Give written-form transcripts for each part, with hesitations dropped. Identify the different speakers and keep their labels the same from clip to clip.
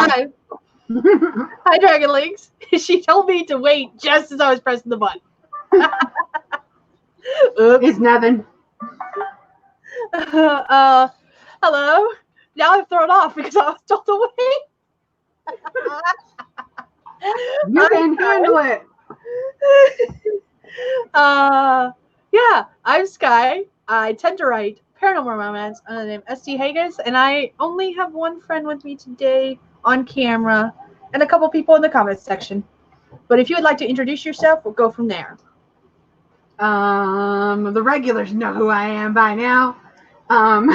Speaker 1: Hi. Hi, Dragon Links. She told me to wait just as I was pressing the button. Oops.
Speaker 2: It's nothing.
Speaker 1: Hello. Now I'm thrown off because I was told to wait.
Speaker 2: You can handle it.
Speaker 1: Yeah, I'm Sky. I tend to write paranormal romance under the name S.T. Haggis, and I only have one friend with me today on camera and a couple people in the comments section. But if you would like to introduce yourself, we'll go from there.
Speaker 2: The regulars know who I am by now. I'm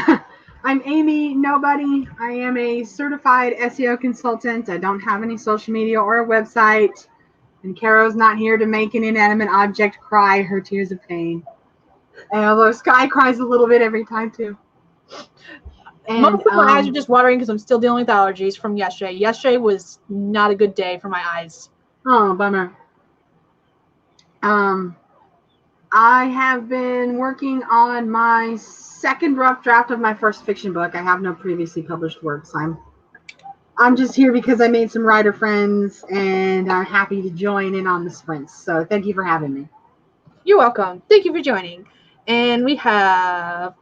Speaker 2: Amy Nobody. I am a certified SEO consultant. I don't have any social media or a website. And Caro's not here to make an inanimate object cry her tears of pain. Although Sky cries a little bit every time too. And,
Speaker 1: most of my eyes are just watering because I'm still dealing with allergies from yesterday. Yesterday was not a good day for my eyes.
Speaker 2: Oh, bummer. I have been working on my second rough draft of my first fiction book. I have no previously published works. I'm just here because I made some writer friends and are happy to join in on the sprints. So thank you for having me.
Speaker 1: You're welcome. Thank you for joining. And we have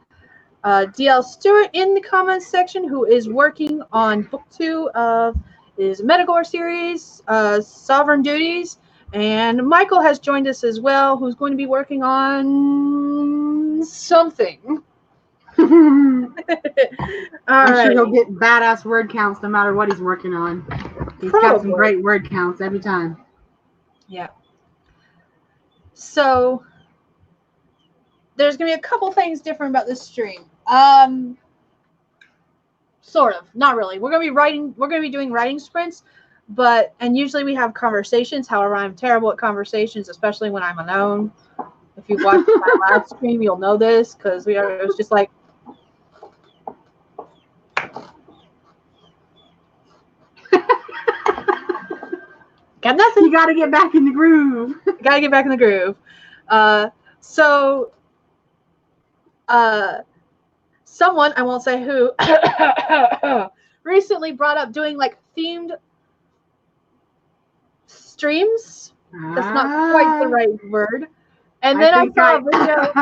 Speaker 1: DL Stewart in the comments section, who is working on book 2 of his Metagore series, Sovereign Duties. And Michael has joined us as well, who's going to be working on something.
Speaker 2: I'm sure he'll get badass word counts no matter what he's working on. He's got some great word counts every time.
Speaker 1: Yeah. So there's going to be a couple things different about this stream. Sort of, not really. We're going to be doing writing sprints, and usually we have conversations. However, I'm terrible at conversations, especially when I'm alone. If you've watched my last stream, you'll know this, because it was just like, got nothing.
Speaker 2: You got to get back in the groove.
Speaker 1: Someone, I won't say who, recently brought up doing like themed streams. That's not quite the right word. And then I saw a video.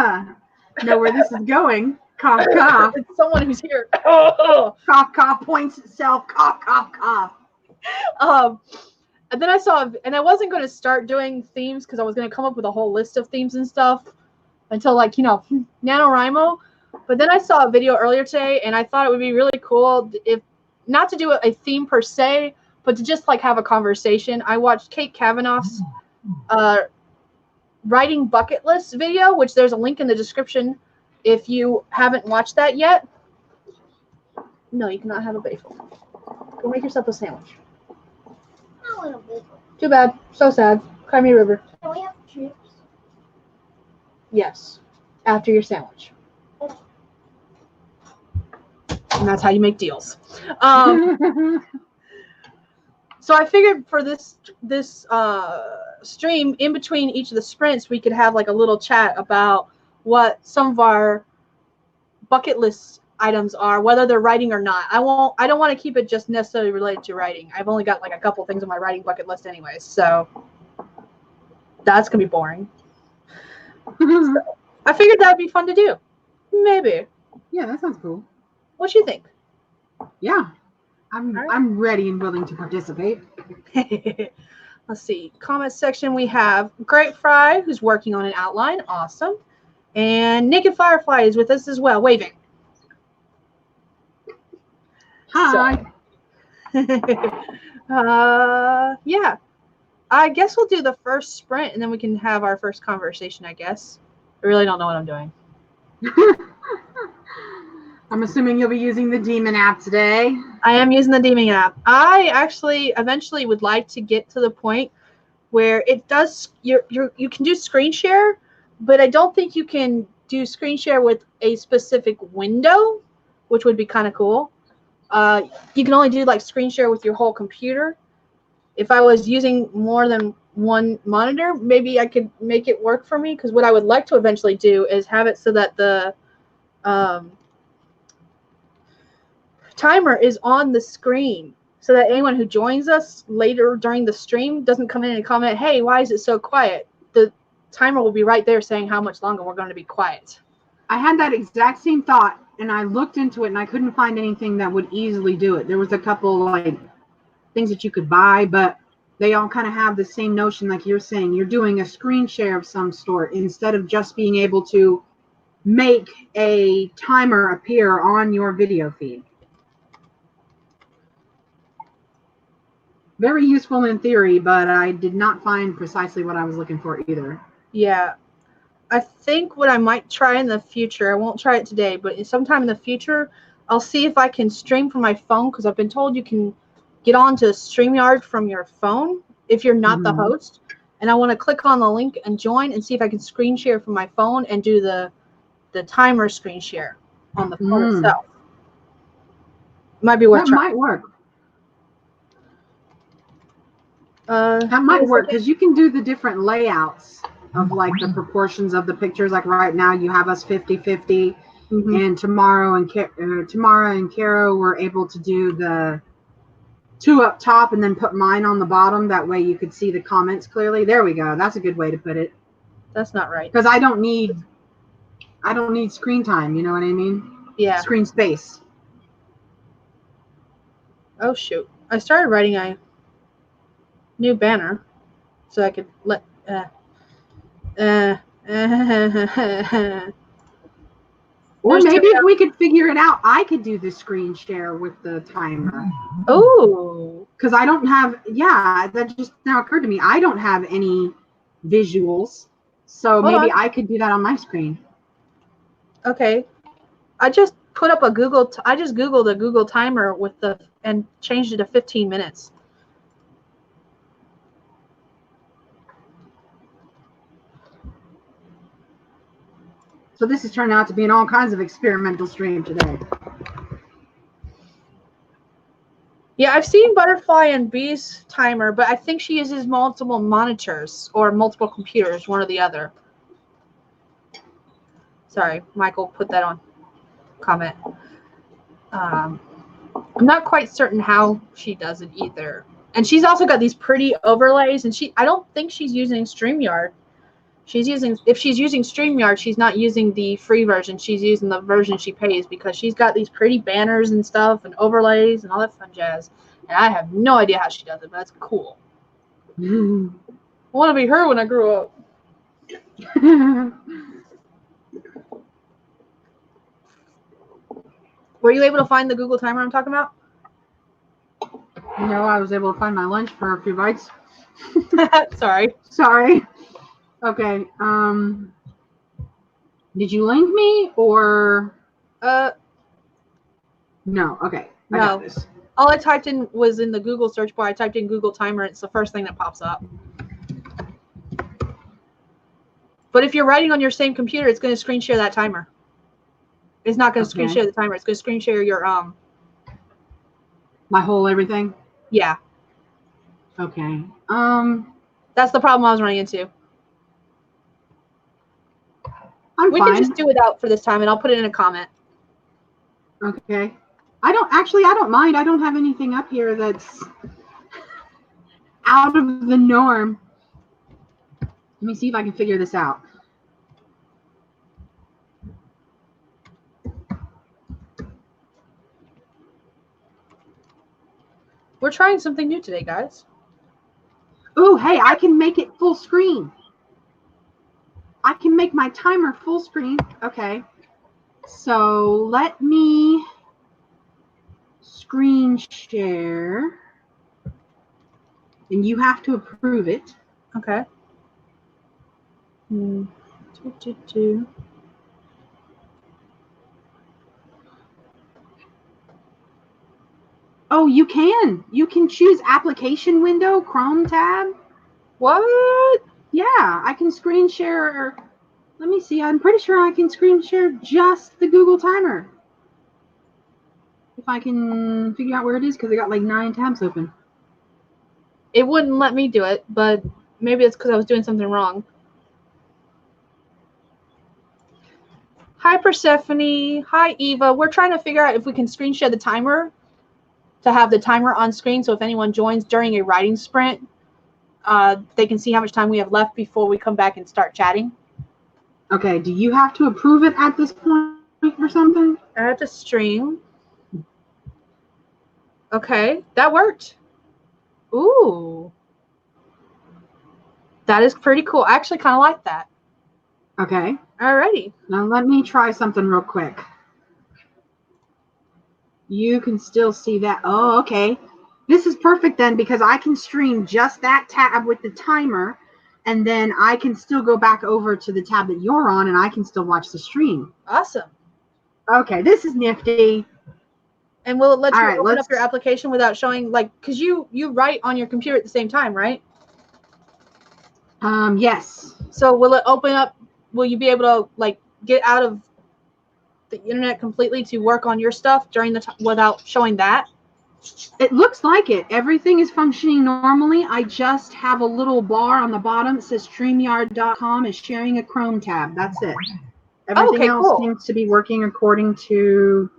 Speaker 2: Know where this is going. Cough, cough.
Speaker 1: It's someone who's here.
Speaker 2: Cough, cough, points itself. Cough, cough, cough.
Speaker 1: And then I saw, and I wasn't going to start doing themes because I was going to come up with a whole list of themes and stuff until, like, NaNoWriMo. But then I saw a video earlier today, and I thought it would be really cool if not to do a theme per se, but to just like have a conversation. I watched Kate Cavenaugh's writing bucket list video, which there's a link in the description if you haven't watched that yet. No, you cannot have a bagel. Go make yourself a sandwich.
Speaker 3: I want a bagel.
Speaker 1: Too bad. So sad. Cry me a river.
Speaker 3: Can we have chips?
Speaker 1: Yes. After your sandwich. And that's how you make deals. So I figured for this stream, in between each of the sprints, we could have like a little chat about what some of our bucket list items are, whether they're writing or not. I don't want to keep it just necessarily related to writing. I've only got like a couple things on my writing bucket list anyways, so that's gonna be boring. So I figured that would be fun to do. Maybe.
Speaker 2: Yeah, that sounds cool.
Speaker 1: What do you think?
Speaker 2: Yeah. I'm ready and willing to participate.
Speaker 1: Let's see. Comment section, we have Great Fry, who's working on an outline. Awesome. And Naked Firefly is with us as well, waving.
Speaker 2: Hi.
Speaker 1: So, yeah. I guess we'll do the first sprint, and then we can have our first conversation, I guess. I really don't know what I'm doing.
Speaker 2: I'm assuming you'll be using the Demon app today.
Speaker 1: I am using the Demon app. I actually eventually would like to get to the point where it does you can do screen share, but I don't think you can do screen share with a specific window, which would be kind of cool. You can only do like screen share with your whole computer. If I was using more than one monitor, maybe I could make it work for me, because what I would like to eventually do is have it so that the timer is on the screen. so that anyone who joins us later during the stream doesn't come in and comment, hey, why is it so quiet? The timer will be right there saying how much longer we're going to be quiet.
Speaker 2: I had that exact same thought, and I looked into it, and I couldn't find anything that would easily do it. There was a couple like things that you could buy, but they all kind of have the same notion, like you're saying. You're doing a screen share of some sort instead of just being able to make a timer appear on your video feed. Very useful in theory, but I did not find precisely what I was looking for either.
Speaker 1: Yeah. I think what I might try in the future, I won't try it today, but sometime in the future, I'll see if I can stream from my phone, because I've been told you can get onto StreamYard from your phone if you're not the host. And I want to click on the link and join and see if I can screen share from my phone and do the timer screen share on the phone itself. Might be worth trying.
Speaker 2: That might work.
Speaker 1: That
Speaker 2: might work, because you can do the different layouts of like the proportions of the pictures. Like right now you have us 50-50, and tomorrow and Caro were able to do the 2 up top and then put mine on the bottom. That way you could see the comments clearly. There we go. That's a good way to put it.
Speaker 1: That's not right.
Speaker 2: Because I don't need screen time, you know what I mean?
Speaker 1: Yeah.
Speaker 2: Screen space.
Speaker 1: Oh shoot. I started writing a new banner so I could let
Speaker 2: or maybe if we could figure it out, I could do the screen share with the timer.
Speaker 1: Oh.
Speaker 2: Because I don't have, that just now occurred to me. I don't have any visuals. So maybe I could do that on my screen.
Speaker 1: Okay. I just put up I just Googled a Google timer and changed it to 15 minutes.
Speaker 2: So this has turned out to be an all kinds of experimental stream today.
Speaker 1: Yeah, I've seen Butterfly and Bee's timer, but I think she uses multiple monitors or multiple computers, one or the other. Sorry, Michael put that on comment. I'm not quite certain how she does it either. And she's also got these pretty overlays, and I don't think she's using StreamYard. If she's using StreamYard, she's not using the free version. She's using the version she pays, because she's got these pretty banners and stuff and overlays and all that fun jazz. And I have no idea how she does it, but that's cool. I want to be her when I grow up. Were you able to find the Google timer I'm talking about?
Speaker 2: No, I was able to find my lunch for a few bites.
Speaker 1: Sorry.
Speaker 2: Okay. Did you link me or? No. Okay. I got this.
Speaker 1: All I typed in was in the Google search bar. I typed in Google timer. It's the first thing that pops up. But if you're writing on your same computer, it's going to screen share that timer. It's not going to screen share the timer. It's going to screen share your
Speaker 2: my whole everything.
Speaker 1: Yeah.
Speaker 2: Okay.
Speaker 1: That's the problem I was running into. We
Speaker 2: fine.
Speaker 1: can just do without for this time, and I'll put it in a comment.
Speaker 2: Okay. I don't mind. I don't have anything up here that's out of the norm. Let me see if I can figure this out.
Speaker 1: We're trying something new today, guys.
Speaker 2: Oh, hey, I can make it full screen. I can make my timer full screen. Okay. So let me screen share. And you have to approve it.
Speaker 1: Okay.
Speaker 2: Oh, you can. You can choose application window, Chrome tab.
Speaker 1: What?
Speaker 2: Yeah, I can screen share. Let me see. I'm pretty sure I can screen share just the Google timer. If I can figure out where it is, because I got like 9 tabs open.
Speaker 1: It wouldn't let me do it, but maybe it's because I was doing something wrong. Hi, Persephone. Hi, Eva. We're trying to figure out if we can screen share the timer to have the timer on screen. So if anyone joins during a writing sprint, they can see how much time we have left before we come back and start chatting.
Speaker 2: Okay, do you have to approve it at this point or something?
Speaker 1: Add to stream. Okay, that worked. Ooh. That is pretty cool. I actually kind of like that.
Speaker 2: Okay.
Speaker 1: Alrighty.
Speaker 2: Now let me try something real quick. You can still see that. Oh, okay. This is perfect then because I can stream just that tab with the timer, and then I can still go back over to the tab that you're on, and I can still watch the stream.
Speaker 1: Awesome.
Speaker 2: Okay, this is nifty.
Speaker 1: And will it let you
Speaker 2: All right,
Speaker 1: open up your application without showing, like, because you write on your computer at the same time, right?
Speaker 2: Yes.
Speaker 1: So will it open up? Will you be able to, like, get out of the internet completely to work on your stuff during the without showing that?
Speaker 2: It looks like it. Everything is functioning normally. I just have a little bar on the bottom that says StreamYard.com is sharing a Chrome tab. That's it. Everything else
Speaker 1: cool.
Speaker 2: seems to be working according to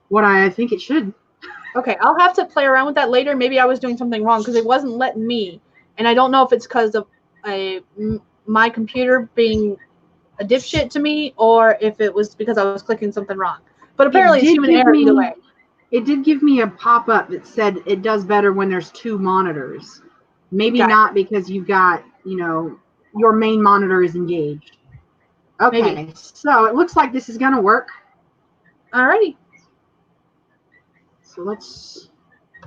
Speaker 2: what I think it should.
Speaker 1: Okay, I'll have to play around with that later. Maybe I was doing something wrong because it wasn't letting me. And I don't know if it's because of my computer being a dipshit to me or if it was because I was clicking something wrong. But apparently it's human error either way.
Speaker 2: It did give me a pop-up that said it does better when there's two monitors. Maybe
Speaker 1: Gotcha.
Speaker 2: not because you've got, your main monitor is engaged. Okay,
Speaker 1: Maybe.
Speaker 2: so it looks like this is going to work.
Speaker 1: Alrighty.
Speaker 2: So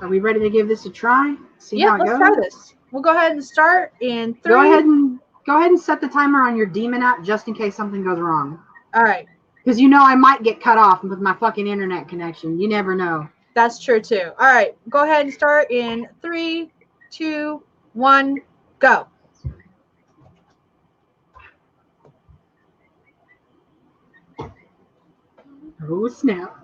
Speaker 2: are we ready to give this a try? See how it
Speaker 1: let's
Speaker 2: goes?
Speaker 1: try this. We'll go ahead and start in 3.
Speaker 2: Go ahead and set the timer on your Demon app just in case something goes wrong.
Speaker 1: All right.
Speaker 2: Because I might get cut off with my fucking internet connection. You never know.
Speaker 1: That's true too. All right. Go ahead and start in 3, 2, 1, go.
Speaker 2: Oh, snap.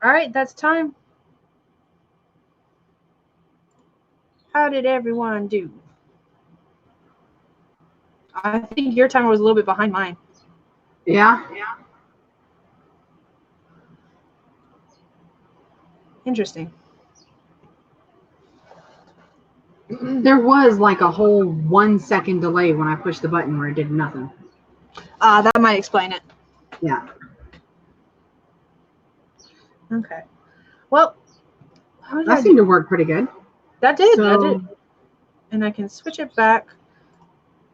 Speaker 1: All right, that's time. How did everyone do? I think your timer was a little bit behind mine.
Speaker 2: Yeah.
Speaker 1: Interesting.
Speaker 2: There was like a whole 1 second delay when I pushed the button where it did nothing.
Speaker 1: That might explain it.
Speaker 2: Yeah.
Speaker 1: Okay. Well, how did
Speaker 2: That
Speaker 1: I
Speaker 2: seemed
Speaker 1: do?
Speaker 2: to work pretty good.
Speaker 1: That did. That
Speaker 2: So,
Speaker 1: did. And I can switch it back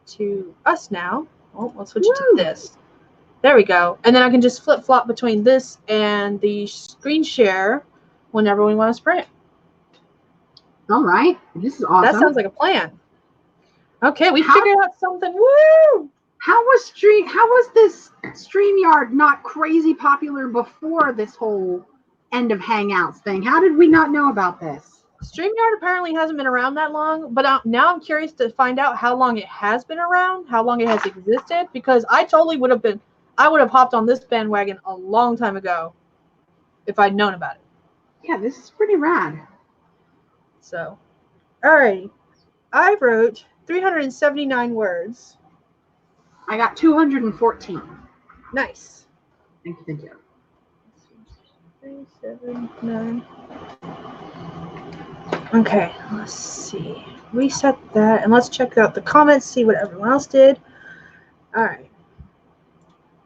Speaker 1: to us now. Oh, let's switch it to
Speaker 2: woo.
Speaker 1: this. There we go. And then I can just flip-flop between this and the screen share whenever we want to sprint.
Speaker 2: All right. This is awesome.
Speaker 1: That sounds like a plan. Okay, we
Speaker 2: How-
Speaker 1: figured out something. Woo!
Speaker 2: How was this StreamYard not crazy popular before this whole end of Hangouts thing? How did we not know about this?
Speaker 1: StreamYard apparently hasn't been around that long, but now I'm curious to find out how long it has been around, how long it has existed, because I would have hopped on this bandwagon a long time ago if I'd known about it.
Speaker 2: Yeah, this is pretty rad.
Speaker 1: So, all right. I wrote 379 words.
Speaker 2: I got 214.
Speaker 1: Nice.
Speaker 2: Thank you.
Speaker 1: 379. Okay, let's see. Reset that, and let's check out the comments, see what everyone else did. All right.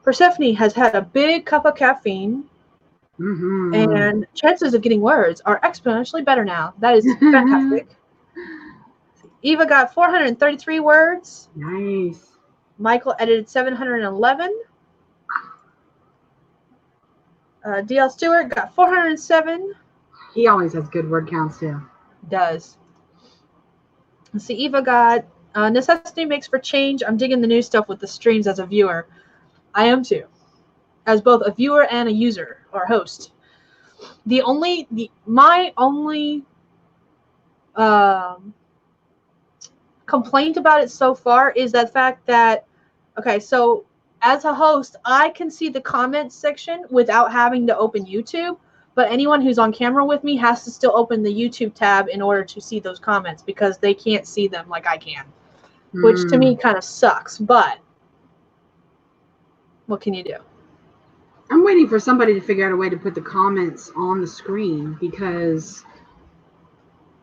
Speaker 1: Persephone has had a big cup of caffeine, and chances of getting words are exponentially better now. That is fantastic. Eva got 433 words.
Speaker 2: Nice.
Speaker 1: Michael edited 711. DL Stewart got 407.
Speaker 2: He always has good word counts too.
Speaker 1: Does. Let's see, Eva got necessity makes for change. I'm digging the new stuff with the streams as a viewer. I am too, as both a viewer and a user or host. My only complaint about it so far is that fact that, okay, so as a host, I can see the comments section without having to open YouTube, but anyone who's on camera with me has to still open the YouTube tab in order to see those comments because they can't see them like I can, which to me kind of sucks, but what can you do?
Speaker 2: I'm waiting for somebody to figure out a way to put the comments on the screen because,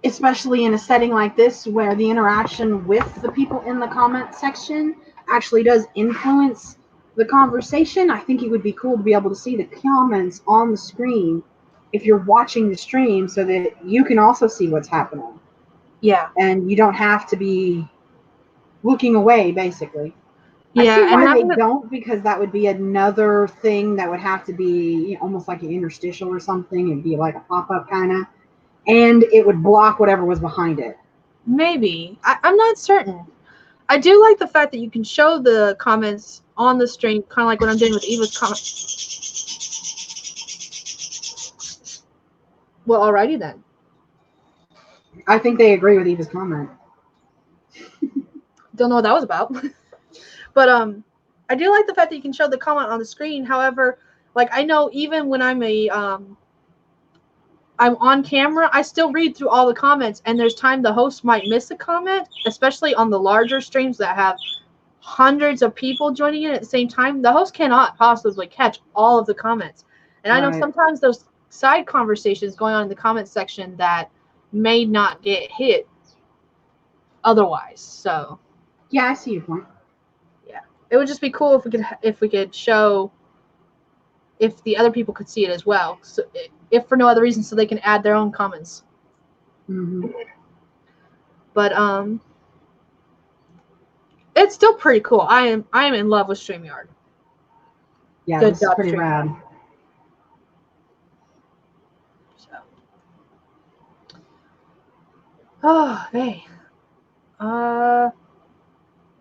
Speaker 2: especially in a setting like this where the interaction with the people in the comment section actually does influence the conversation, I think it would be cool to be able to see the comments on the screen if you're watching the stream so that you can also see what's happening.
Speaker 1: Yeah.
Speaker 2: And you don't have to be looking away, basically.
Speaker 1: Yeah,
Speaker 2: I see why
Speaker 1: and
Speaker 2: they don't, because that would be another thing that would have to be almost like an interstitial or something. It'd be like a pop-up kind of. And it would block whatever was behind it.
Speaker 1: Maybe. I'm not certain. I do like the fact that you can show the comments on the stream, kind of like what I'm doing with Eva's comment. Well, alrighty then.
Speaker 2: I think they agree with Eva's comment.
Speaker 1: Don't know what that was about. But I do like the fact that you can show the comment on the screen. However, like I know even when I'm on camera, I still read through all the comments, and there's time the host might miss a comment, especially on the larger streams that have hundreds of people joining in at the same time. The host cannot possibly catch all of the comments. And I know sometimes those side conversations going on in the comment section that may not get hit otherwise. So
Speaker 2: yeah, I see your point.
Speaker 1: Yeah, it would just be cool if we could show if the other people could see it as well. So if for no other reason, so they can add their own comments.
Speaker 2: Mm-hmm.
Speaker 1: But it's still pretty cool. I am in love with StreamYard.
Speaker 2: Yeah,
Speaker 1: Good
Speaker 2: this is
Speaker 1: job,
Speaker 2: pretty
Speaker 1: StreamYard.
Speaker 2: rad.
Speaker 1: So. Oh, hey.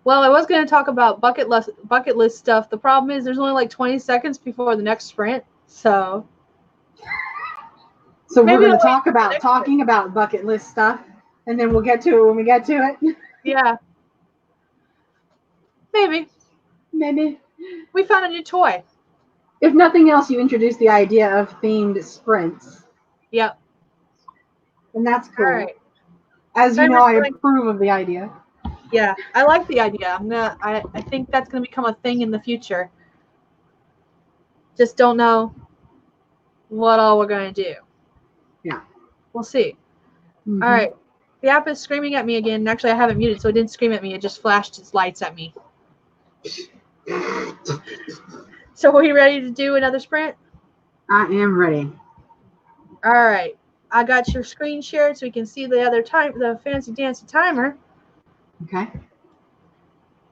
Speaker 1: Well, I was going to talk about bucket list stuff. The problem is there's only like 20 seconds before the next sprint. So
Speaker 2: we're going to talk about talking about bucket list stuff, and then we'll get to it when we get to it.
Speaker 1: Yeah. Maybe.
Speaker 2: Maybe.
Speaker 1: We found a new toy.
Speaker 2: If nothing else, you introduced the idea of themed sprints,
Speaker 1: Yep.
Speaker 2: and that's
Speaker 1: All
Speaker 2: cool.
Speaker 1: right.
Speaker 2: As you know,
Speaker 1: Timer's
Speaker 2: I
Speaker 1: going.
Speaker 2: approve of the idea.
Speaker 1: Yeah, I like the idea. I think that's gonna become a thing in the future. Just don't know what all we're gonna do.
Speaker 2: Yeah.
Speaker 1: We'll see.
Speaker 2: Mhm.
Speaker 1: All right. The app is screaming at me again. Actually, I have it muted, so it didn't scream at me. It just flashed its lights at me. So are we ready to do another sprint?
Speaker 2: I am ready.
Speaker 1: All right. I got your screen shared so we can see the other time, the fancy dancy timer.
Speaker 2: Okay.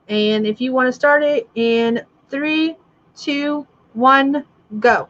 Speaker 1: And if you want to start it in 3, 2, 1, go.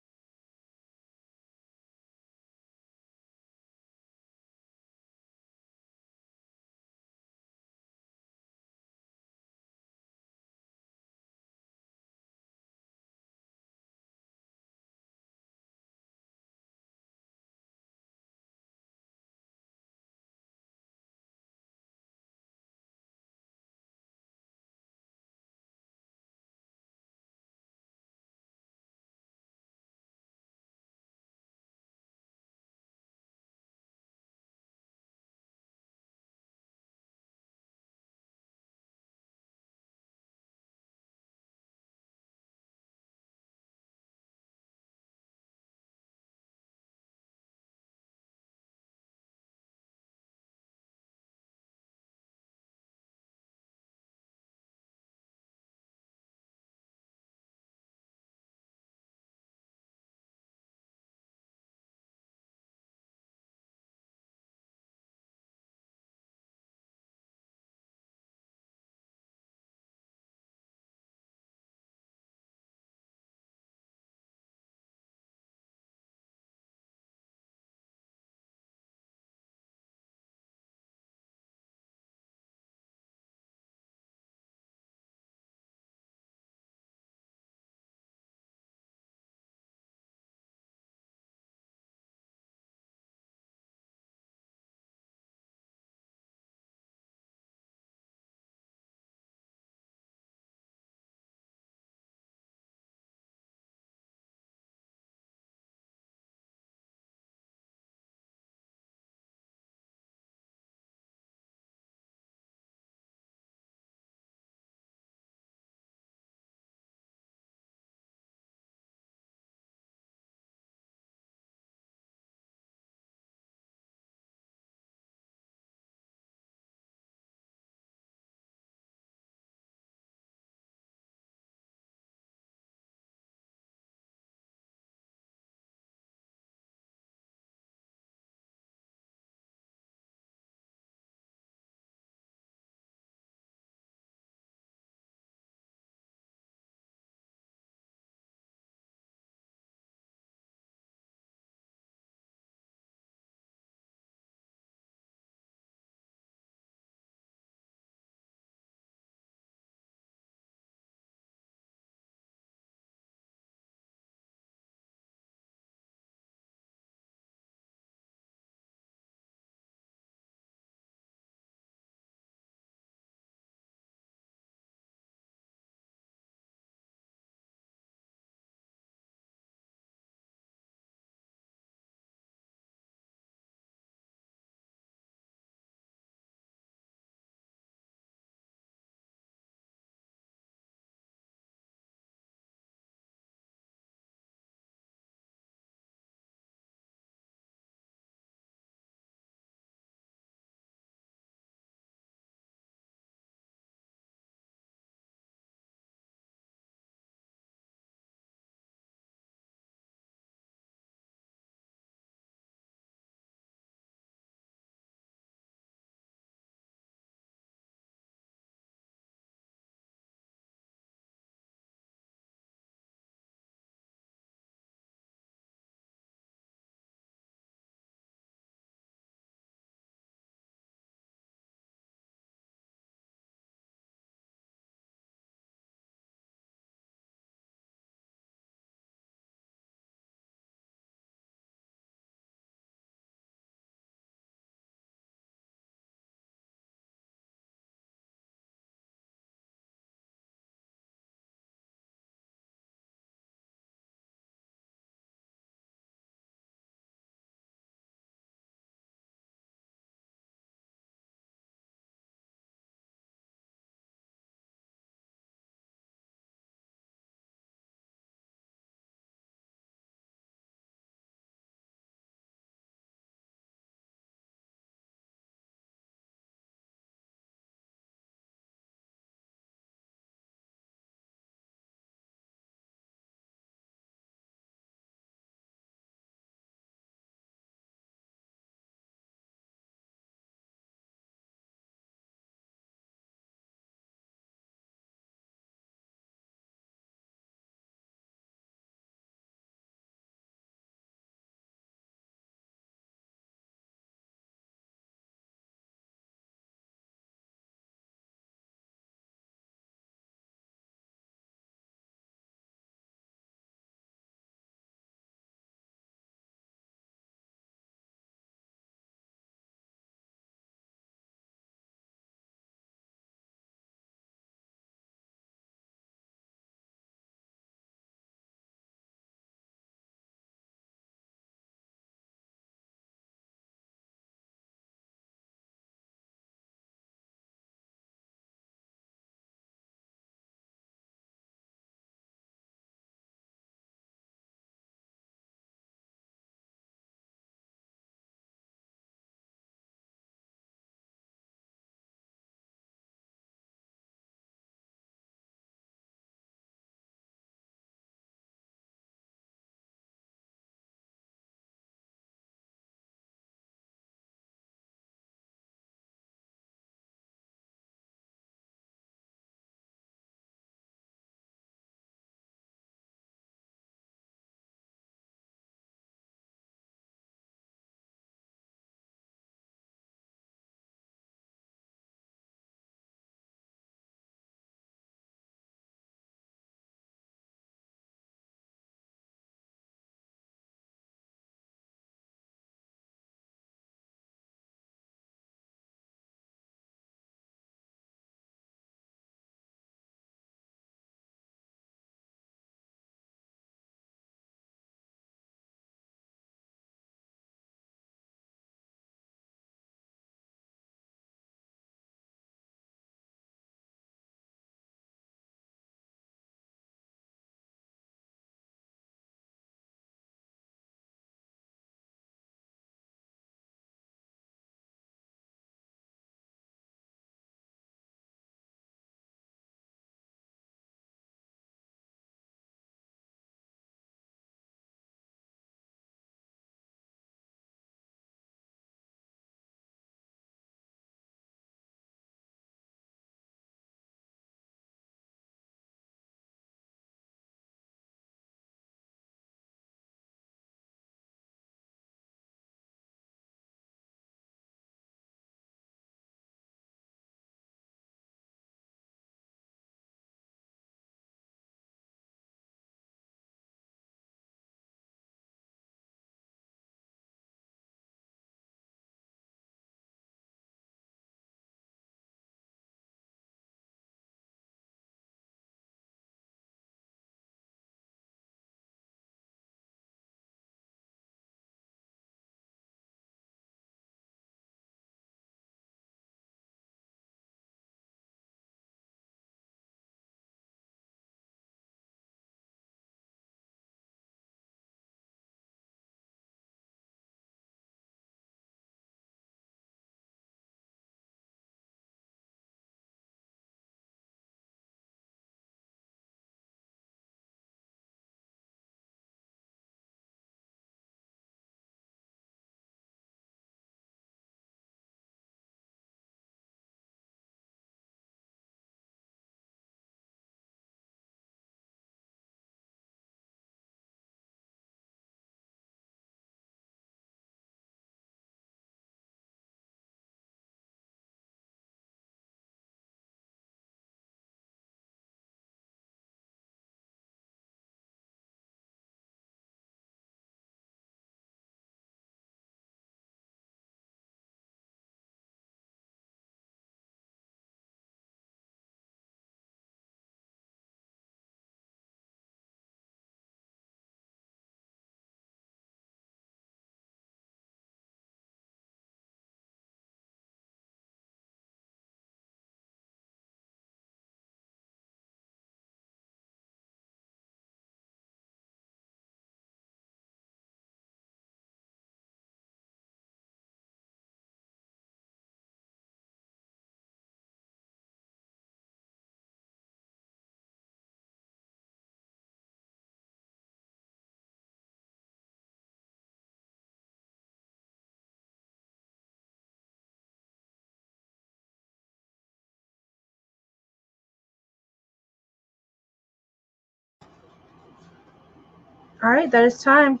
Speaker 1: All right, that is time.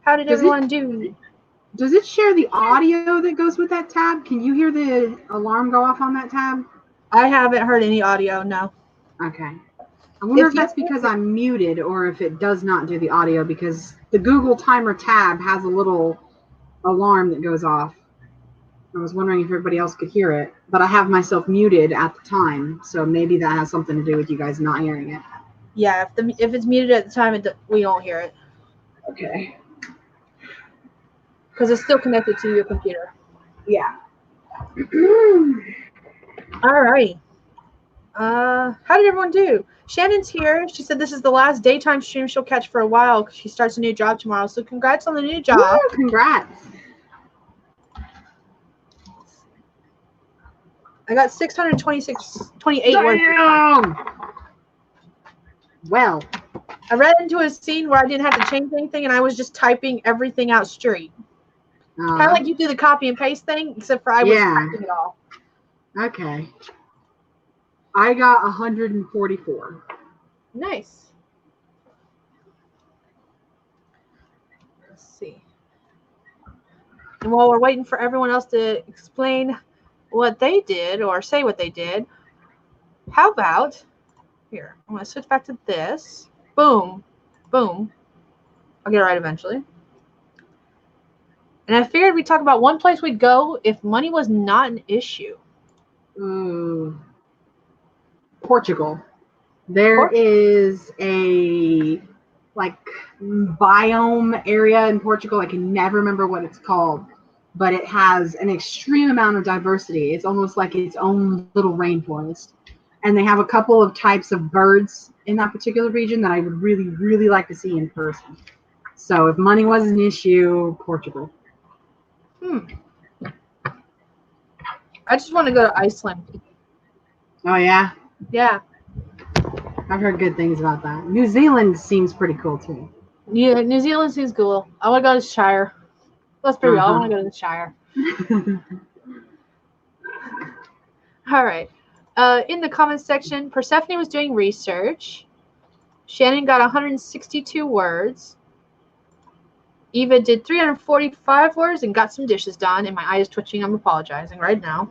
Speaker 1: How did everyone do?
Speaker 2: Does it share the audio that goes with that tab? Can you hear the alarm go off on that tab?
Speaker 1: I haven't heard any audio, no.
Speaker 2: Okay. I wonder if that's because I'm muted or if it does not do the audio, because the Google Timer tab has a little alarm that goes off. I was wondering if everybody else could hear it, but I have myself muted at the time, so maybe that has something to do with you guys not hearing it.
Speaker 1: Yeah, if it's muted at the time, we don't hear it.
Speaker 2: Okay.
Speaker 1: Because it's still connected to your computer.
Speaker 2: Yeah.
Speaker 1: All right. How did everyone do? Shannon's here. She said this is the last daytime stream she'll catch for a while because she starts a new job tomorrow. So congrats on the new job.
Speaker 2: Woo, congrats.
Speaker 1: I got 628 words.
Speaker 2: Damn. Well,
Speaker 1: I read into a scene where I didn't have to change anything and I was just typing everything out straight. Kind of like you do the copy and paste thing, except for I was typing it all.
Speaker 2: Okay. I got 144.
Speaker 1: Nice. Let's see. And while we're waiting for everyone else to explain what they did or say what they did, how about, here, I'm going to switch back to this. Boom. Boom. I'll get it right eventually. And I figured we'd talk about one place we'd go if money was not an issue.
Speaker 2: Portugal. There is a biome area in Portugal. I can never remember what it's called, but it has an extreme amount of diversity. It's almost like its own little rainforest. And they have a couple of types of birds in that particular region that I would really, really like to see in person. So if money was an issue, Portugal.
Speaker 1: I just want to go to Iceland.
Speaker 2: Oh, yeah?
Speaker 1: Yeah.
Speaker 2: I've heard good things about that. New Zealand seems pretty cool, too.
Speaker 1: Yeah, New Zealand seems cool. I want to go to the Shire. Let's be real. I want to go to the Shire. All right. In the comments section, Persephone was doing research. Shannon got 162 words. Eva did 345 words and got some dishes done. And my eye is twitching. I'm apologizing right now.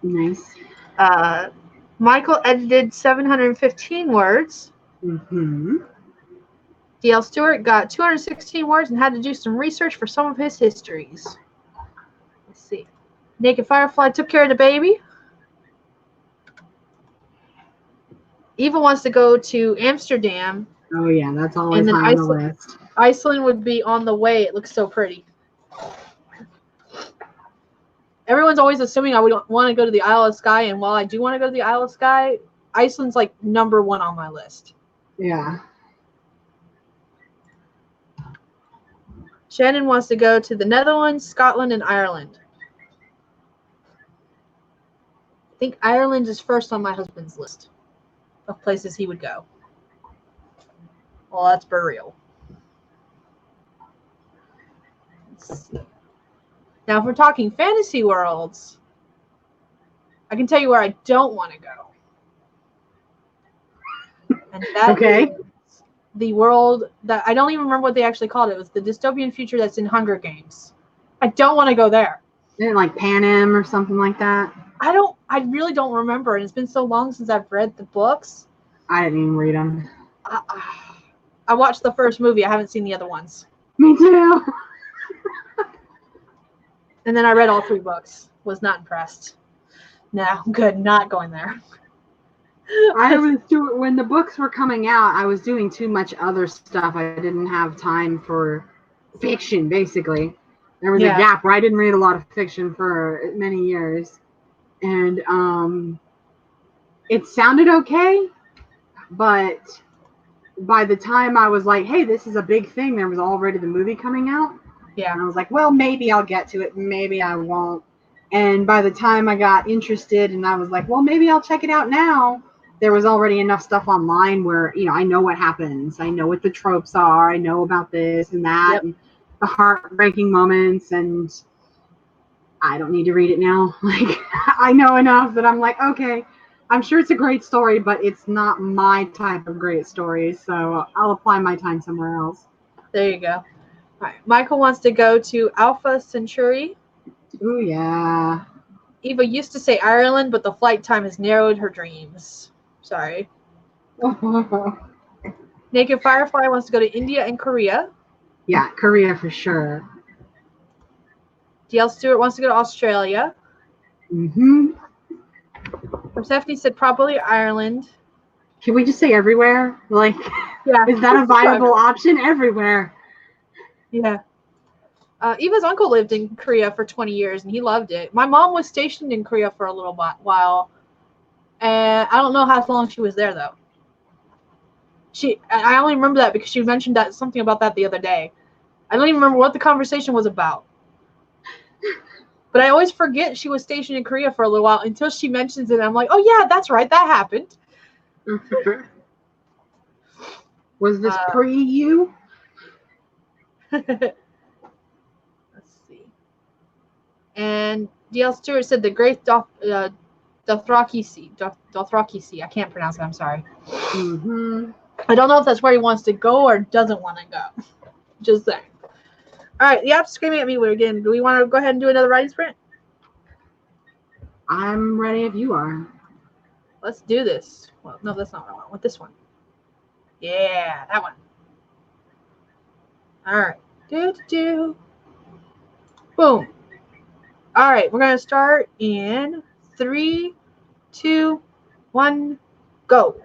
Speaker 2: Nice.
Speaker 1: Michael edited 715 words. DL Stewart got 216 words and had to do some research for some of his histories. Let's see. Naked Firefly took care of the baby. Eva wants to go to Amsterdam.
Speaker 2: Oh, yeah, that's always high on the list.
Speaker 1: Iceland would be on the way. It looks so pretty. Everyone's always assuming I would want to go to the Isle of Skye, and while I do want to go to the Isle of Skye, Iceland's like number one on my list.
Speaker 2: Yeah.
Speaker 1: Shannon wants to go to the Netherlands, Scotland, and Ireland. I think Ireland is first on my husband's list of places he would go. Well, that's burial. Let's see. Now, if we're talking fantasy worlds, I can tell you where I don't want to go. And that is the world that I don't even remember what they actually called it. It was the dystopian future that's in Hunger Games. I don't want to go there.
Speaker 2: Isn't it like Panem or something like that?
Speaker 1: I really don't remember. And it's been so long since I've read the books.
Speaker 2: I didn't even read them.
Speaker 1: I watched the first movie. I haven't seen the other ones.
Speaker 2: Me too.
Speaker 1: And then I read all 3 books. Was not impressed. No, good. Not going there.
Speaker 2: When the books were coming out, I was doing too much other stuff. I didn't have time for fiction, basically. There was a gap where I didn't read a lot of fiction for many years. And it sounded okay, but by the time I was like, hey, this is a big thing, there was already the movie coming out.
Speaker 1: Yeah.
Speaker 2: And I was like, well, maybe I'll get to it, maybe I won't. And by the time I got interested and I was like, well, maybe I'll check it out now, there was already enough stuff online where, I know what happens. I know what the tropes are. I know about this and that, and the heartbreaking moments, and I don't need to read it now. Like, I know enough that I'm like, okay, I'm sure it's a great story, but it's not my type of great story, so I'll apply my time somewhere else.
Speaker 1: There you go. All right. Michael wants to go to Alpha Centauri.
Speaker 2: Ooh, yeah.
Speaker 1: Eva used to say Ireland, but the flight time has narrowed her dreams. Sorry. Naked Firefly wants to go to India and Korea.
Speaker 2: Yeah, Korea for sure.
Speaker 1: DL Stewart wants to go to Australia.
Speaker 2: Mm-hmm.
Speaker 1: Persephone said probably Ireland.
Speaker 2: Can we just say everywhere? Like,
Speaker 1: Yeah.
Speaker 2: is that a viable option? Everywhere.
Speaker 1: Yeah. Eva's uncle lived in Korea for 20 years and he loved it. My mom was stationed in Korea for a little while, and I don't know how long she was there though. I only remember that because she mentioned that something about that the other day. I don't even remember what the conversation was about. But I always forget she was stationed in Korea for a little while until she mentions it. And I'm like, oh yeah, that's right, that happened.
Speaker 2: Was this pre-you?
Speaker 1: Let's see. And DL Stewart said the Great Dothraki Sea. Dothraki Sea. I can't pronounce it. I'm sorry.
Speaker 2: Mm-hmm.
Speaker 1: I don't know if that's where he wants to go or doesn't want to go. Just saying. All right, the app's screaming at me again. Do we want to go ahead and do another writing sprint?
Speaker 2: I'm ready if you are.
Speaker 1: Let's do this. Well, no, that's not what I want. I want this one. Yeah, that one. All right. Do. Boom. All right, we're going to start in 3, 2, 1, go.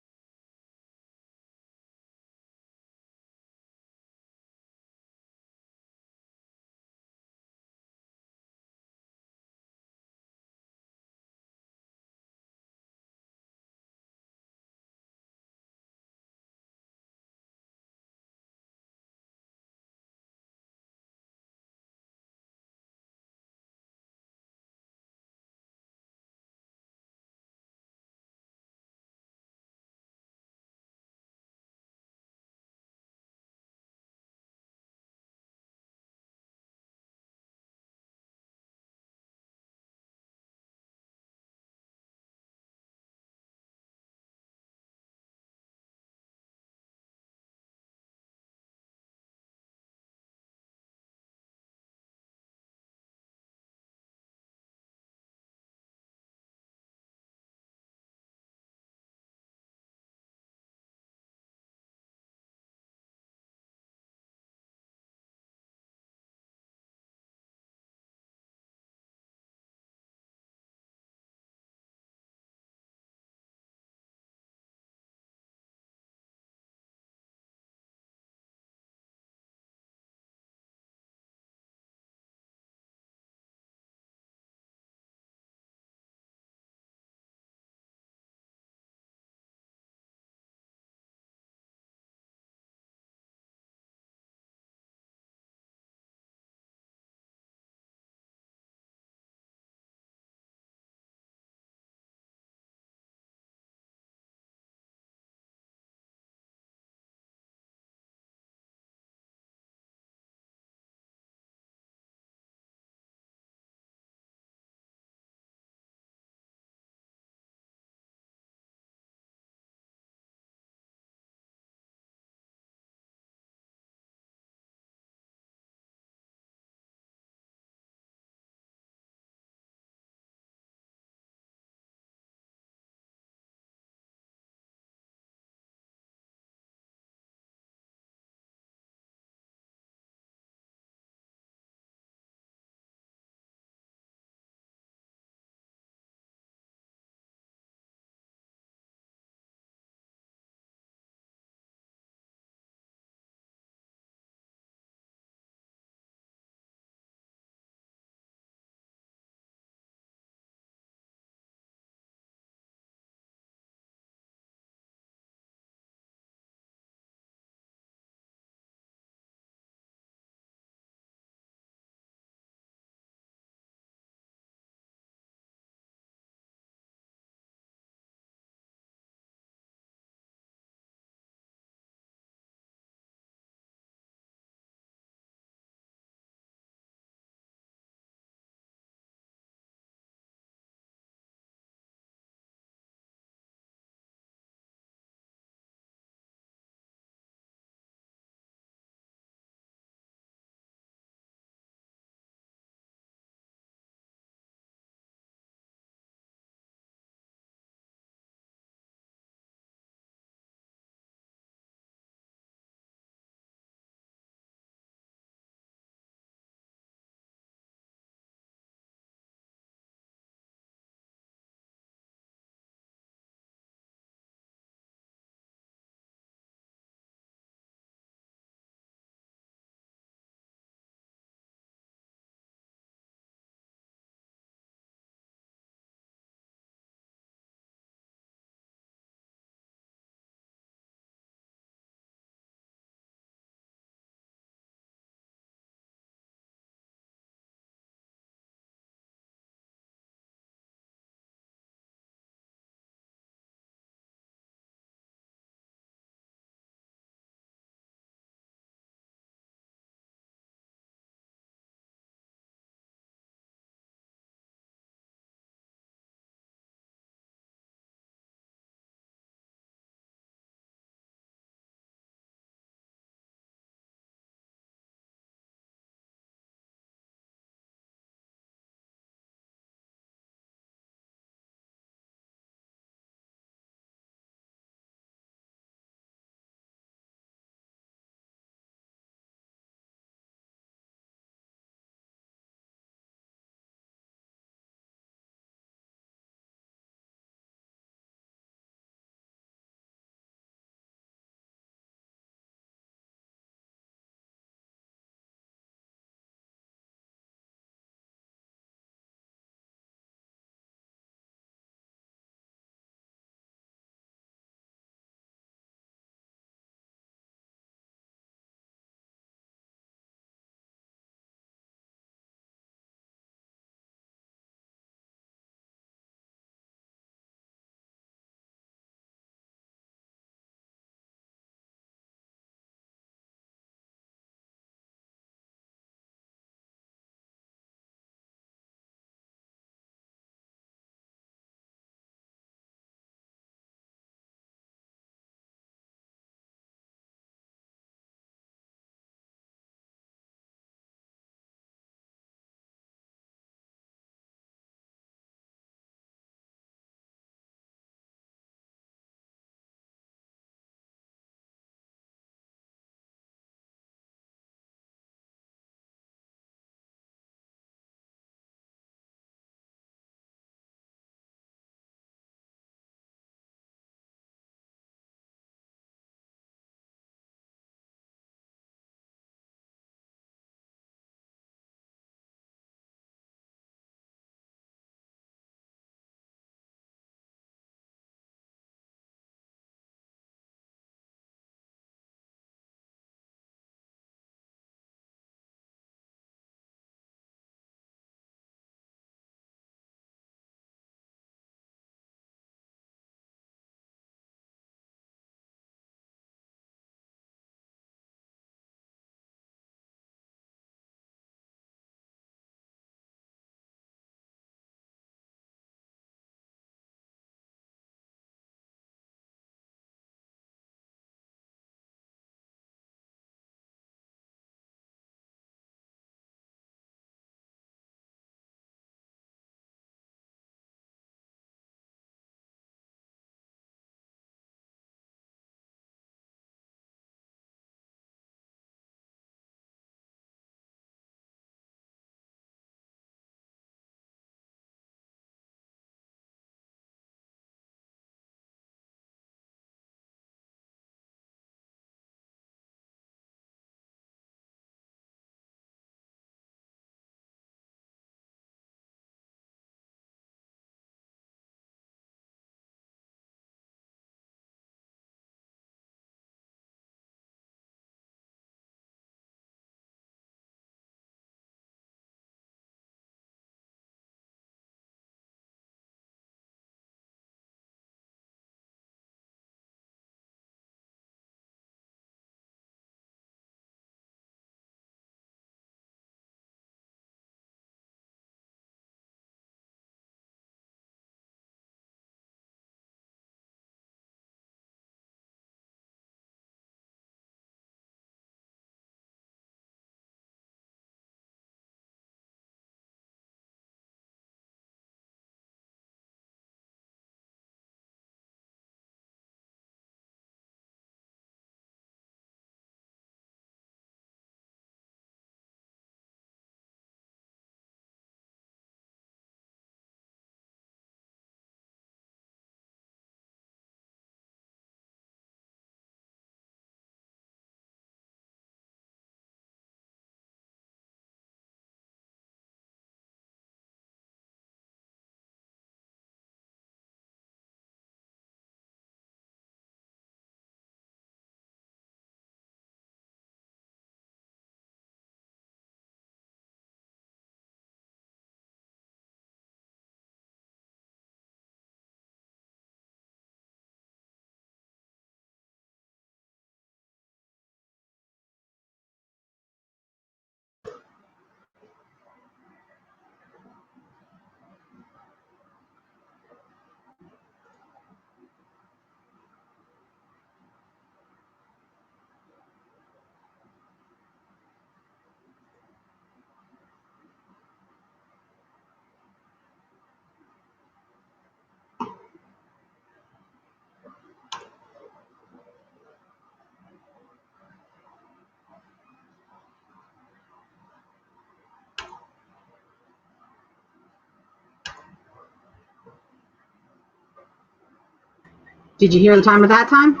Speaker 2: Did you hear the timer that time?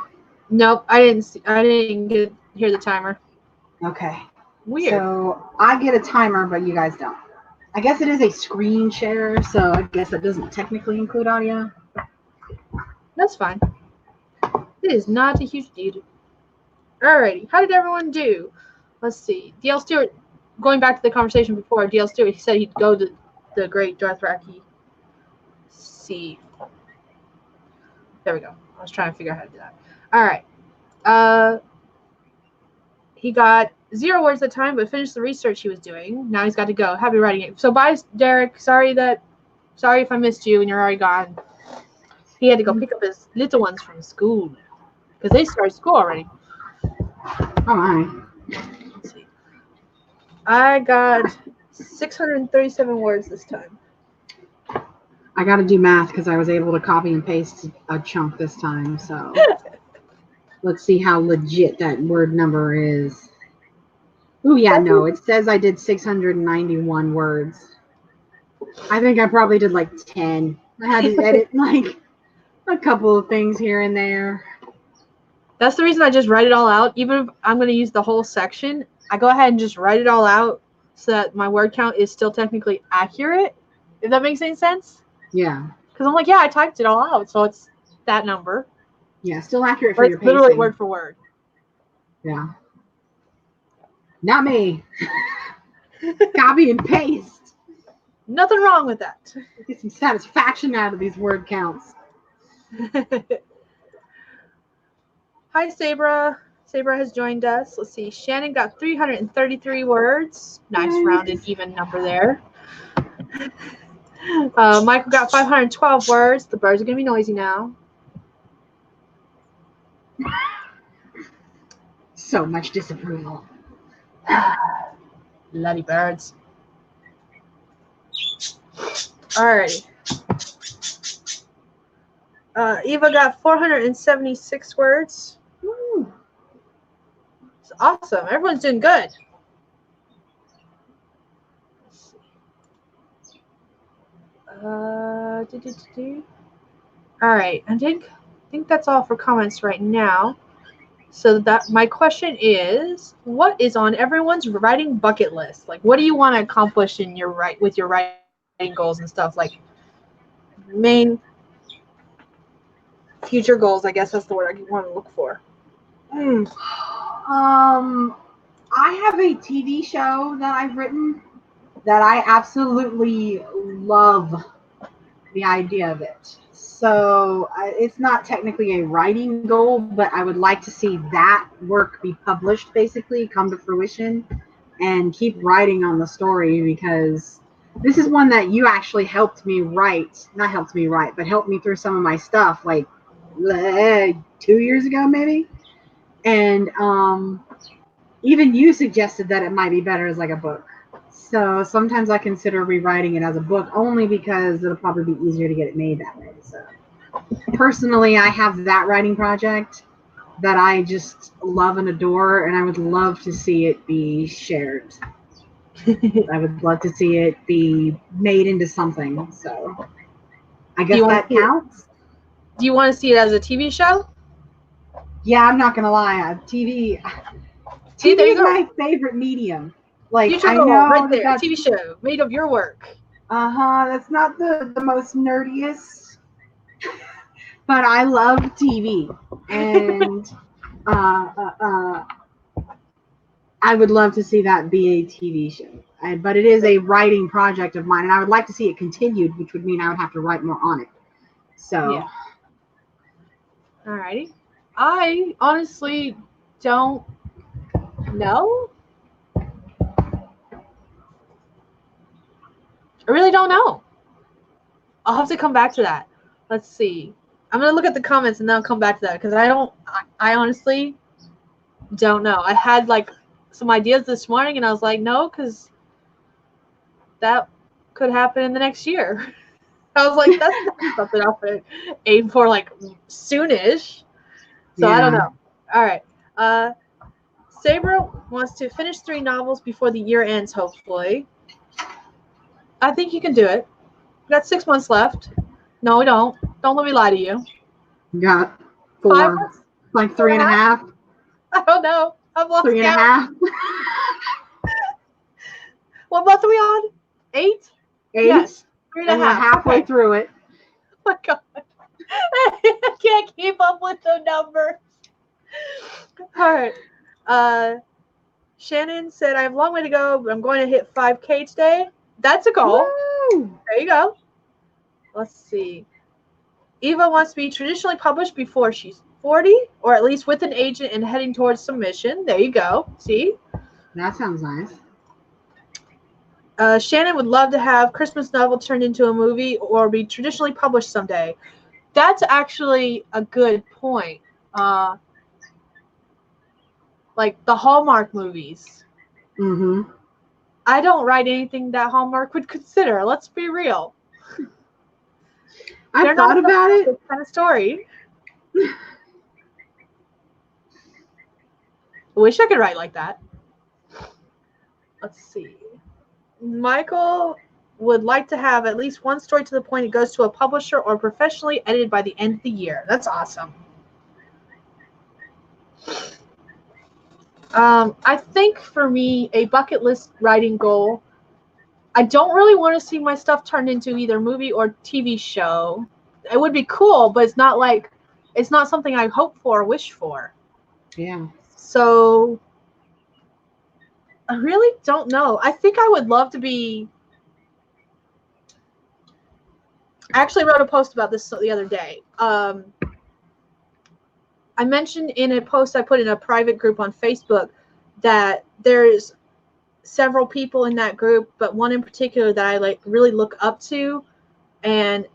Speaker 1: Nope, I didn't hear the timer.
Speaker 2: Okay.
Speaker 1: Weird.
Speaker 2: So I get a timer, but you guys don't. I guess it is a screen share, so I guess that doesn't technically include audio.
Speaker 1: That's fine. It is not a huge deal. Alrighty, how did everyone do? Let's see. DL Stewart, going back to the conversation before, DL Stewart, he said he'd go to the Great Dothraki Sea. There we go. I was trying to figure out how to do that. Alright. He got 0 words at a time, but finished the research he was doing. Now he's got to go. Happy writing it. So bye, Derek. Sorry if I missed you and you're already gone. He had to go pick up his little ones from school because they started school already.
Speaker 2: Oh my.
Speaker 1: Let's see. I got 637 words this time.
Speaker 2: I got to do math because I was able to copy and paste a chunk this time. So let's see how legit that word number is. Oh yeah, no, it says I did 691 words. I think I probably did like 10. I had to edit like a couple of things here and there.
Speaker 1: That's the reason I just write it all out. Even if I'm going to use the whole section, I go ahead and just write it all out so that my word count is still technically accurate. If that makes any sense?
Speaker 2: Yeah.
Speaker 1: Because I'm like, yeah, I typed it all out, so it's that number.
Speaker 2: Yeah, still accurate for
Speaker 1: But
Speaker 2: your
Speaker 1: it's literally
Speaker 2: pacing.
Speaker 1: word for word.
Speaker 2: Yeah. Not me. Copy and paste.
Speaker 1: Nothing wrong with that.
Speaker 2: Get some satisfaction out of these word counts.
Speaker 1: Hi, Sabra. Sabra has joined us. Let's see. Shannon got 333 words. Nice rounded even number there. Michael got 512 words. The birds are going to be noisy now.
Speaker 2: So much disapproval.
Speaker 1: Bloody birds. Alrighty. Eva got 476 words.
Speaker 2: Woo.
Speaker 1: It's awesome. Everyone's doing good. Let's see. Alright, I think that's all for comments right now. So that my question is, what is on everyone's writing bucket list? Like, what do you want to accomplish in your with your writing goals and stuff? Like, main future goals, I guess that's the word I want to look for.
Speaker 2: I have a TV show that I've written that I absolutely love the idea of it. So it's not technically a writing goal, but I would like to see that work be published, basically come to fruition, and keep writing on the story, because this is one that you actually helped me write. Not helped me write, but helped me through some of my stuff like 2 years ago, maybe. And even you suggested that it might be better as like a book. So sometimes I consider rewriting it as a book, only because it'll probably be easier to get it made that way. So personally, I have that writing project that I just love and adore, and I would love to see it be shared. I would love to see it be made into something. So I guess that counts.
Speaker 1: Do you want to see it as a TV show?
Speaker 2: Yeah, I'm not gonna lie. TV is my favorite medium. Like,
Speaker 1: future
Speaker 2: I
Speaker 1: goal,
Speaker 2: know
Speaker 1: right there,
Speaker 2: that
Speaker 1: TV show made of your work.
Speaker 2: That's not the most nerdiest, but I love TV, and I would love to see that be a TV show. But it is a writing project of mine, and I would like to see it continued, which would mean I would have to write more on it. So,
Speaker 1: yeah. Alrighty. I honestly don't know. I really don't know. I'll have to come back to that. Let's see. I'm going to look at the comments and then I'll come back to that, because I honestly don't know. I had like some ideas this morning and I was like, no, because that could happen in the next year. I was like, that's not something I'll aim for like soonish. So yeah. I don't know. All right. Sabra wants to finish 3 novels before the year ends, hopefully. I think you can do it. We got 6 months left. No, we don't. Don't let me lie to you.
Speaker 2: Got
Speaker 1: 5
Speaker 2: 4,
Speaker 1: months?
Speaker 2: like 3.5,
Speaker 1: I don't know. I've lost
Speaker 2: 3.5,
Speaker 1: What month are we on? 8?
Speaker 2: 8,
Speaker 1: Yes. 3.5.
Speaker 2: and we're halfway
Speaker 1: Okay.
Speaker 2: through it.
Speaker 1: Oh my god. I can't keep up with the numbers. All right. Shannon said, I have a long way to go, but I'm going to hit 5K today. That's a goal.
Speaker 2: Woo!
Speaker 1: There you go. Let's see. Eva wants to be traditionally published before she's 40, or at least with an agent and heading towards submission. There you go. See?
Speaker 2: That sounds nice.
Speaker 1: Shannon would love to have Christmas novel turned into a movie or be traditionally published someday. That's actually a good point. Like the Hallmark movies.
Speaker 2: Mm-hmm.
Speaker 1: I don't write anything that Hallmark would consider. Let's be real.
Speaker 2: I've
Speaker 1: They're
Speaker 2: thought
Speaker 1: not
Speaker 2: about it.
Speaker 1: this kind of story. I wish I could write like that. Let's see. Michael would like to have at least one story to the point it goes to a publisher or professionally edited by the end of the year. That's awesome. I think for me, a bucket list writing goal, I don't really want to see my stuff turned into either movie or TV show. It would be cool, but it's not something I hope for or wish for.
Speaker 2: Yeah.
Speaker 1: So I really don't know. I think I would love to be. I actually wrote a post about this the other day. I mentioned in a post I put in a private group on Facebook that there's several people in that group, but one in particular that I really look up to and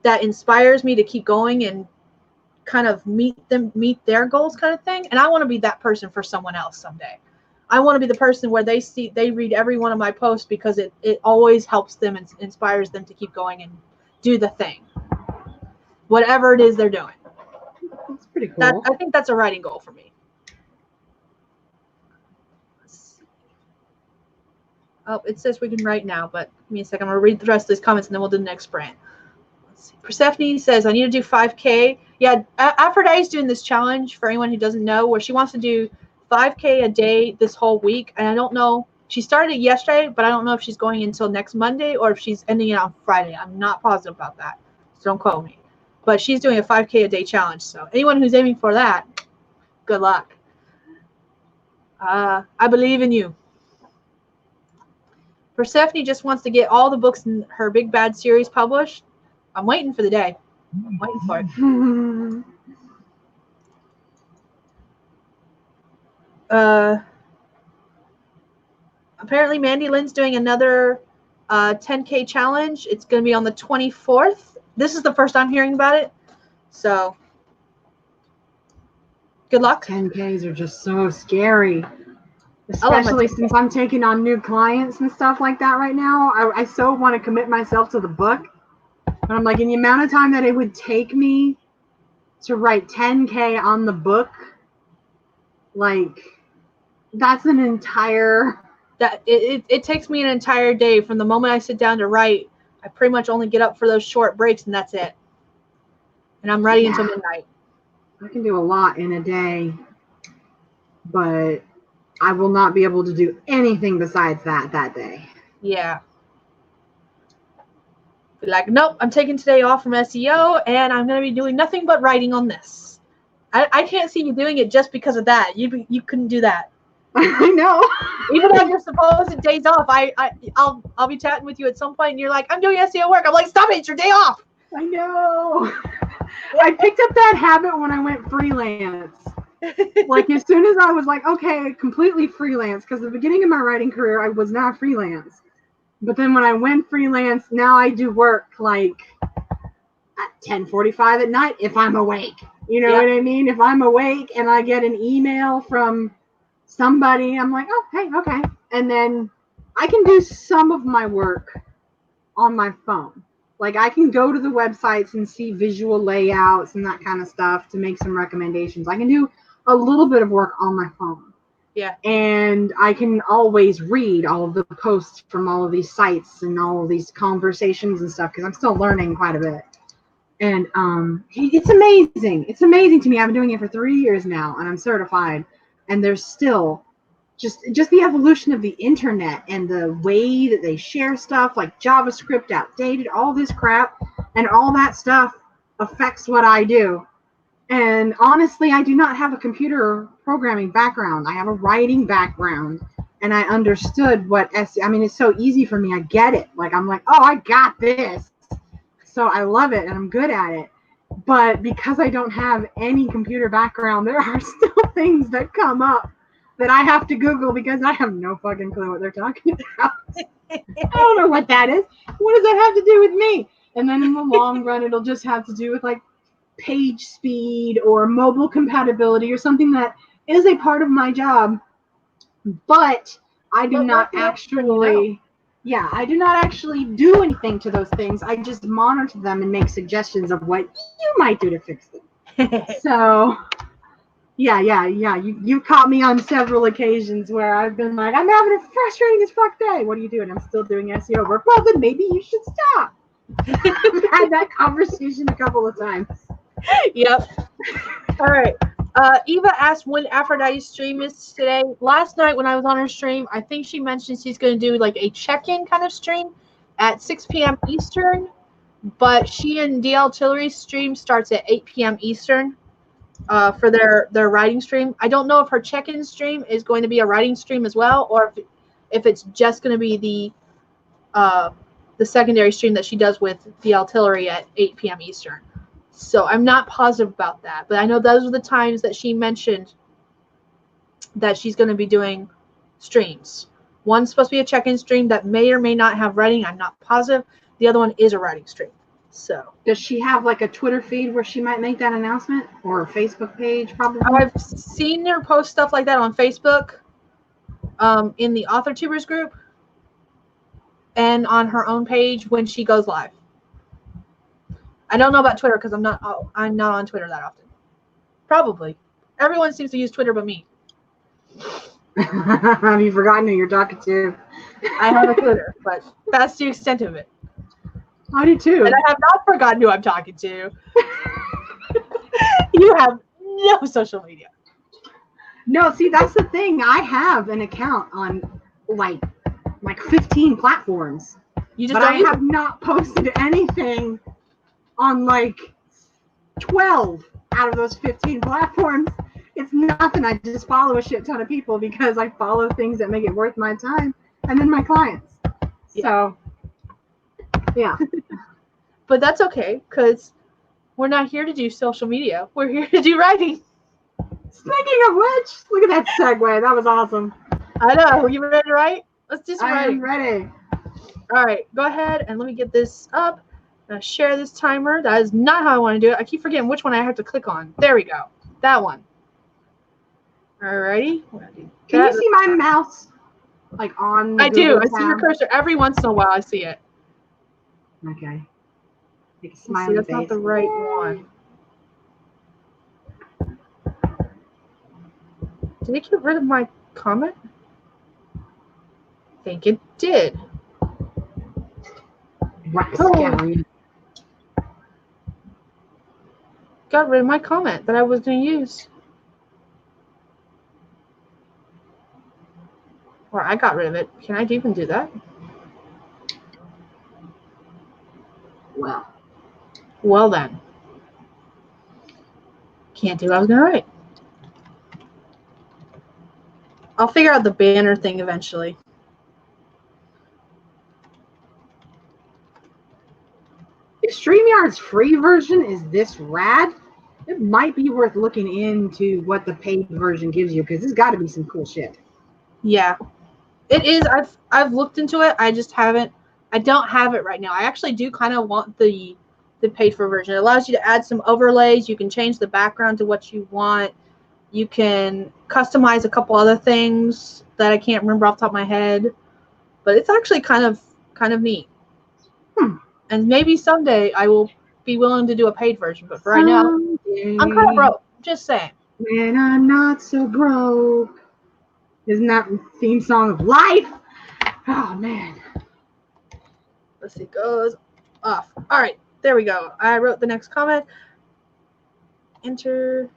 Speaker 1: that inspires me to keep going and kind of meet their goals kind of thing. And I want to be that person for someone else someday. I want to be the person where they read every one of my posts because it always helps them and inspires them to keep going and do the thing. Whatever it is they're doing.
Speaker 2: That's pretty cool.
Speaker 1: I think that's a writing goal for me. Oh, it says we can write now, but give me a second. I'm going to read the rest of these comments and then we'll do the next sprint. Let's see. Persephone says, I need to do 5K. Yeah, Aphrodite's doing this challenge for anyone who doesn't know where she wants to do 5K a day this whole week. And I don't know. She started it yesterday, but I don't know if she's going until next Monday or if she's ending it on Friday. I'm not positive about that. So don't quote me. But she's doing a 5K a day challenge. So anyone who's aiming for that, good luck. I believe in you. Persephone just wants to get all the books in her Big Bad series published. I'm waiting for the day. I'm waiting for it. Apparently, Mandy Lynn's doing another 10K challenge. It's going to be on the 24th. This is the first I'm hearing about it. So, good luck.
Speaker 2: 10Ks are just so scary. Especially since I'm taking on new clients and stuff like that right now. I so want to commit myself to the book. But I'm like, in the amount of time that it would take me to write 10K on the book, like, that's an entire...
Speaker 1: It takes me an entire day from the moment I sit down to write. I pretty much only get up for those short breaks, and that's it. And I'm writing until midnight.
Speaker 2: I can do a lot in a day, but I will not be able to do anything besides that day.
Speaker 1: Yeah. Be like, nope, I'm taking today off from SEO, and I'm going to be doing nothing but writing on this. I can't see you doing it just because of that. You couldn't do that.
Speaker 2: I know.
Speaker 1: Even on your supposed days off, I'll be chatting with you at some point, and you're like, I'm doing SEO work. I'm like, stop it, it's your day off.
Speaker 2: I know. I picked up that habit when I went freelance. Like, as soon as I was like, okay, completely freelance, because the beginning of my writing career, I was not freelance. But then when I went freelance, now I do work like at 10:45 at night if I'm awake. You know what I mean? If I'm awake and I get an email from somebody, I'm like, oh, hey, okay. And then I can do some of my work on my phone. Like, I can go to the websites and see visual layouts and that kind of stuff to make some recommendations. I can do a little bit of work on my phone.
Speaker 1: Yeah.
Speaker 2: And I can always read all of the posts from all of these sites and all of these conversations and stuff because I'm still learning quite a bit. And it's amazing. It's amazing to me. I've been doing it for 3 years now, and I'm certified. And there's still just the evolution of the internet and the way that they share stuff, like JavaScript outdated, all this crap, and all that stuff affects what I do. And honestly, I do not have a computer programming background. I have a writing background. And I understood what SEO, I mean, it's so easy for me. I get it. Like, I'm like, oh, I got this. So I love it and I'm good at it. But because I don't have any computer background, there are still things that come up that I have to Google because I have no fucking clue what they're talking about. I don't know what that is. What does that have to do with me? And then in the long run, it'll just have to do with like page speed or mobile compatibility or something that is a part of my job. But I do not actually, I do not actually do anything to those things. I just monitor them and make suggestions of what you might do to fix them. So, yeah. You caught me on several occasions where I've been like, I'm having a frustrating as fuck day. What are you doing? I'm still doing SEO work. Well, then maybe you should stop. I've had that conversation a couple of times.
Speaker 1: Yep. All right. Eva asked when Aphrodite's stream is today. Last night when I was on her stream, I think she mentioned she's going to do like a check-in kind of stream at 6 p.m. Eastern, but she and DL Tillery's stream starts at 8 p.m. Eastern for their writing stream. I don't know if her check-in stream is going to be a writing stream as well, or if it's just going to be the secondary stream that she does with DL Tillery at 8 p.m. Eastern. So I'm not positive about that, but I know those are the times that she mentioned that she's going to be doing streams. One's supposed to be a check-in stream that may or may not have writing. I'm not positive. The other one is a writing stream. So
Speaker 2: does she have like a Twitter feed where she might make that announcement, or a Facebook page? Probably.
Speaker 1: I've seen her post stuff like that on Facebook, in the AuthorTubers group, and on her own page when she goes live. I don't know about Twitter because I'm not on Twitter that often. Probably. Everyone seems to use Twitter but me.
Speaker 2: Have you forgotten who you're talking to?
Speaker 1: I have a Twitter, but that's the extent of it.
Speaker 2: I do too.
Speaker 1: And I have not forgotten who I'm talking to. You have no social media.
Speaker 2: No, see, that's the thing. I have an account on like 15 platforms. But I have not posted anything on like 12 out of those 15 platforms. It's nothing. I just follow a shit ton of people because I follow things that make it worth my time and then my clients. Yeah. So, yeah.
Speaker 1: But that's okay because we're not here to do social media. We're here to do writing.
Speaker 2: Speaking of which, look at that segue. That was awesome.
Speaker 1: I know. You ready to write? Let's do some writing.
Speaker 2: I'm ready.
Speaker 1: All right. Go ahead and let me get this up. Share this timer. That is not how I want to do it. I keep forgetting which one I have to click on. There we go. That one. Alrighty.
Speaker 2: Can you see my mouse? Like on the
Speaker 1: I do. I see your cursor every once in a while. I see it.
Speaker 2: Okay.
Speaker 1: See, that's not the right one. Did it get rid of my comment? I think it did.
Speaker 2: Right.
Speaker 1: Got rid of my comment that I was going to use. Or I got rid of it. Can I even do that? Well then. Can't do what I was going to write. I'll figure out the banner thing eventually.
Speaker 2: If StreamYard's free version is this rad, it might be worth looking into what the paid version gives you because there's got to be some cool shit.
Speaker 1: Yeah, it is. I've looked into it. I just haven't. I don't have it right now. I actually do kind of want the paid for version. It allows you to add some overlays. You can change the background to what you want. You can customize a couple other things that I can't remember off the top of my head, but it's actually kind of neat. And maybe someday I will be willing to do a paid version, but for right now, I'm kind of broke. Just saying.
Speaker 2: When I'm not so broke. Isn't that the theme song of life? Oh, man.
Speaker 1: Let's see. Goes off. All right. there we go. I wrote the next comment. Enter.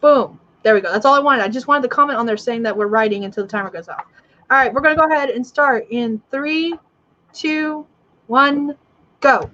Speaker 1: Boom. There we go. That's all I wanted. I just wanted the comment on there saying that we're writing until the timer goes off. All right, we're going to go ahead and start in 3, 2, 1, go.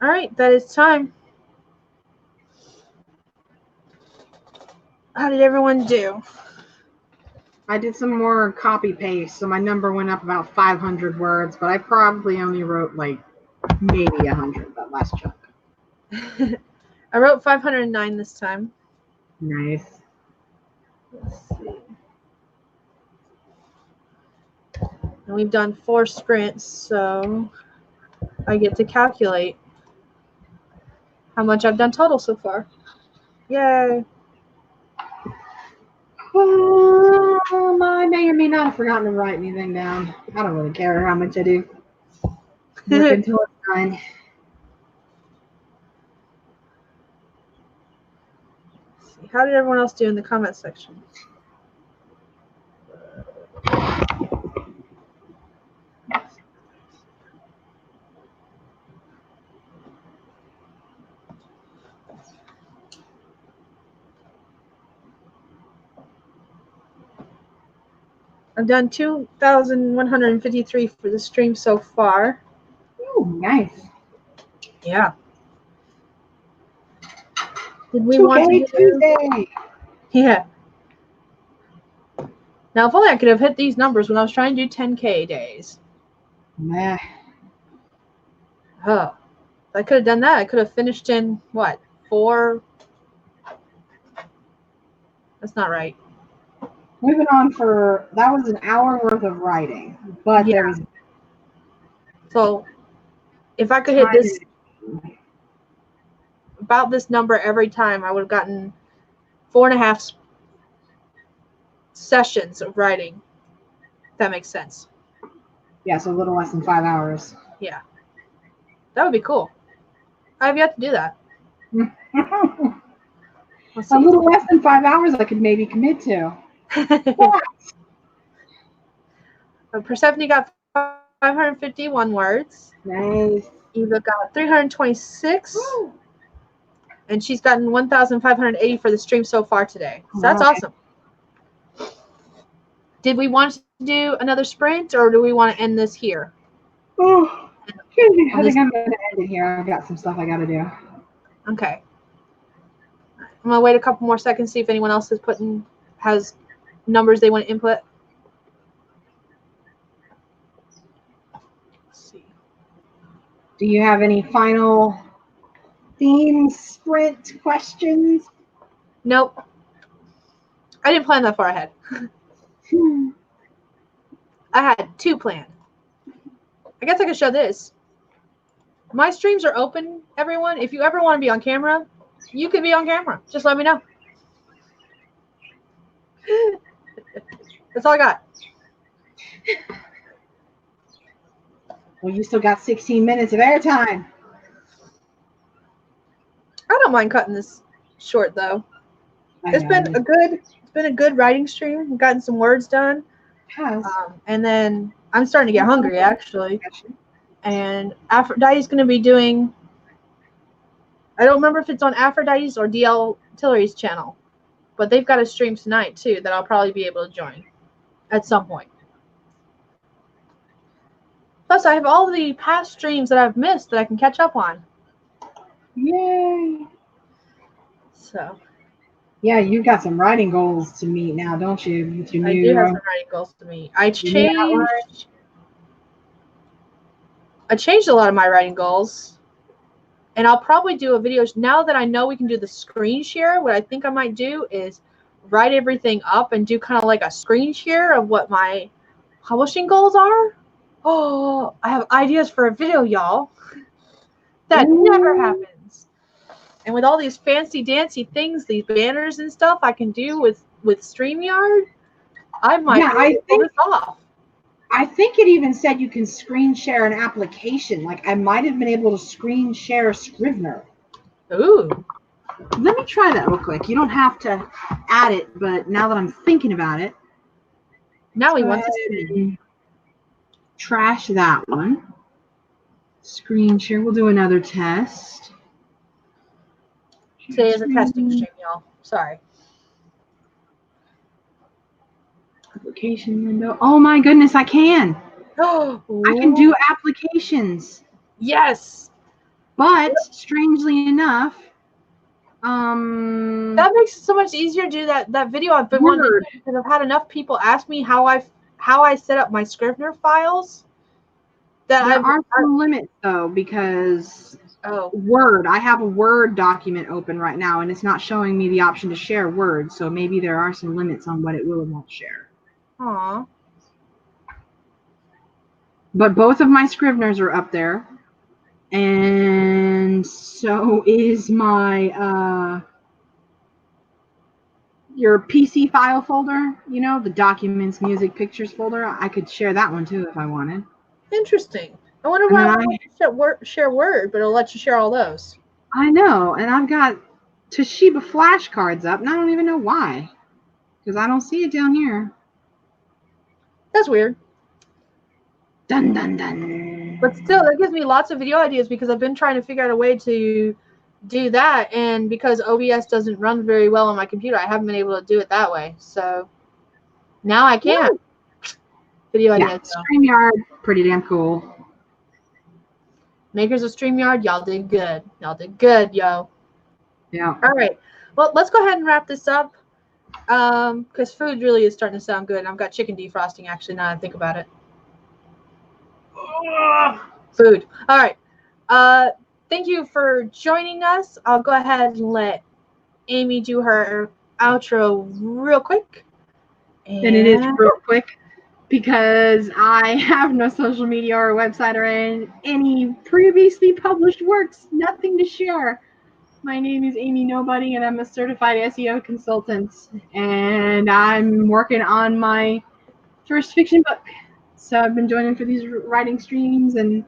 Speaker 1: All right, that is time. How did everyone do?
Speaker 2: I did some more copy paste, so my number went up about 500 words, but I probably only wrote like maybe 100 that last chunk.
Speaker 1: I wrote 509 this time.
Speaker 2: Nice.
Speaker 1: Let's see. And we've done 4 sprints, so I get to calculate how much I've done total so far. Yay.
Speaker 2: I may or may not have forgotten to write anything down. I don't really care how much I do. Work until it's done.
Speaker 1: How did everyone else do in the comment section? I've done 2,153 for the stream so far.
Speaker 2: Oh, nice.
Speaker 1: Yeah. Did we want to do
Speaker 2: Tuesday?
Speaker 1: Yeah. Now, if only I could have hit these numbers when I was trying to do 10K days.
Speaker 2: Nah.
Speaker 1: Oh, I could have done that. I could have finished in, what, 4? That's not right.
Speaker 2: Moving on that was an hour worth of writing, but
Speaker 1: Yeah.
Speaker 2: there was
Speaker 1: So, if I could hit this, about this number every time, I would have gotten 4.5 sessions of writing. If that makes sense.
Speaker 2: Yeah, so a little less than 5 hours.
Speaker 1: Yeah. That would be cool. I have yet to do that. Let's see.
Speaker 2: A little less than 5 hours I could maybe commit to.
Speaker 1: Persephone got 551 words.
Speaker 2: Nice.
Speaker 1: Eva got 326. Woo. And she's gotten 1,580 for the stream so far today. So that's awesome. Did we want to do another sprint, or do we want to end this here?
Speaker 2: Oh, I think I'm going to end it here. I've got some stuff I got to do.
Speaker 1: Okay. I'm going to wait a couple more seconds, see if anyone else has numbers they want to input. Let's see.
Speaker 2: Do you have any final theme sprint questions?
Speaker 1: Nope. I didn't plan that far ahead. I had 2 planned. I guess I could show this. My streams are open, everyone. If you ever want to be on camera, you can be on camera. Just let me know. That's all I got.
Speaker 2: Well, you still got 16 minutes of airtime.
Speaker 1: I don't mind cutting this short though. It's been a good writing stream. I've gotten some words done. And then I'm starting to get hungry actually. And Aphrodite's going to be doing, I don't remember if it's on Aphrodite's or DL Tillery's channel, but they've got a stream tonight too that I'll probably be able to join at some point. Plus, I have all the past streams that I've missed that I can catch up on.
Speaker 2: Yay!
Speaker 1: So.
Speaker 2: Yeah, you've got some writing goals to meet now, don't you? With your
Speaker 1: I do have some writing goals to meet. I changed a lot of my writing goals, and I'll probably do a video now that I know we can do the screen share. What I think I might do is write everything up and do kind of like a screen share of what my publishing goals are. Oh, I have ideas for a video, y'all. That never happens. And with all these fancy dancy things, these banners and stuff I can do with StreamYard, I might pull this off.
Speaker 2: I think it even said you can screen share an application. Like I might have been able to screen share Scrivener.
Speaker 1: Ooh.
Speaker 2: Let me try that real quick. You don't have to add it, but now that I'm thinking about it.
Speaker 1: Now we want to see.
Speaker 2: Trash that one. Screen share. We'll do another test.
Speaker 1: Today is a testing stream, y'all. Sorry.
Speaker 2: Application window. Oh my goodness, I can. I can do applications.
Speaker 1: Yes.
Speaker 2: But strangely enough,
Speaker 1: That makes it so much easier to do that video I've been wanting to
Speaker 2: Word.
Speaker 1: do, because I've had enough people ask me how I set up my Scrivener files. That
Speaker 2: There are some limits though, because Word, I have a Word document open right now and it's not showing me the option to share Word, so maybe there are some limits on what it will and won't share.
Speaker 1: Aw.
Speaker 2: But both of my Scriveners are up there, and so is my your PC file folder, you know, the documents, music, pictures folder. I could share that one too if I wanted.
Speaker 1: Interesting. I wonder why I won't share Word, but it'll let you share all those.
Speaker 2: I know, and I've got Toshiba flashcards up, and I don't even know why, because I don't see it down here.
Speaker 1: That's weird.
Speaker 2: Dun dun dun.
Speaker 1: But still, that gives me lots of video ideas, because I've been trying to figure out a way to do that, and because OBS doesn't run very well on my computer, I haven't been able to do it that way. So now I can. Video ideas.
Speaker 2: StreamYard, pretty damn cool.
Speaker 1: Makers of StreamYard, y'all did good. Y'all did good, yo.
Speaker 2: Yeah.
Speaker 1: All right. Well, let's go ahead and wrap this up, because food really is starting to sound good. And I've got chicken defrosting, actually, now that I think about it. Food. All right. Thank you for joining us. I'll go ahead and let Amy do her outro real quick.
Speaker 2: And it is real quick, because I have no social media or website or any previously published works, nothing to share. My name is Amy Nobody, and I'm a certified SEO consultant, and I'm working on my first fiction book. So I've been joining for these writing streams, and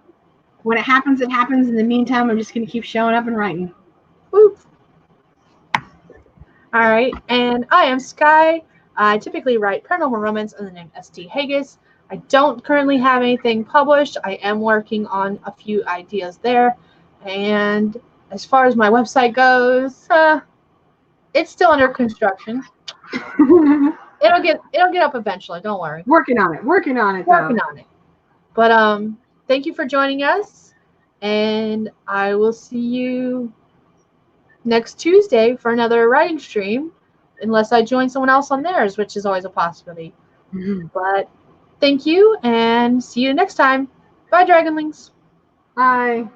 Speaker 2: when it happens, it happens. In the meantime, I'm just going to keep showing up and writing.
Speaker 1: Woo. All right, and I am Sky. I typically write paranormal romance under the name St. Haggis. I don't currently have anything published. I am working on a few ideas there, and as far as my website goes, it's still under construction. It'll get up eventually. Don't worry.
Speaker 2: Working on it.
Speaker 1: But thank you for joining us, and I will see you next Tuesday for another writing stream, unless I join someone else on theirs, which is always a possibility.
Speaker 2: Mm-hmm.
Speaker 1: But thank you, and see you next time. Bye, Dragonlings.
Speaker 2: Bye.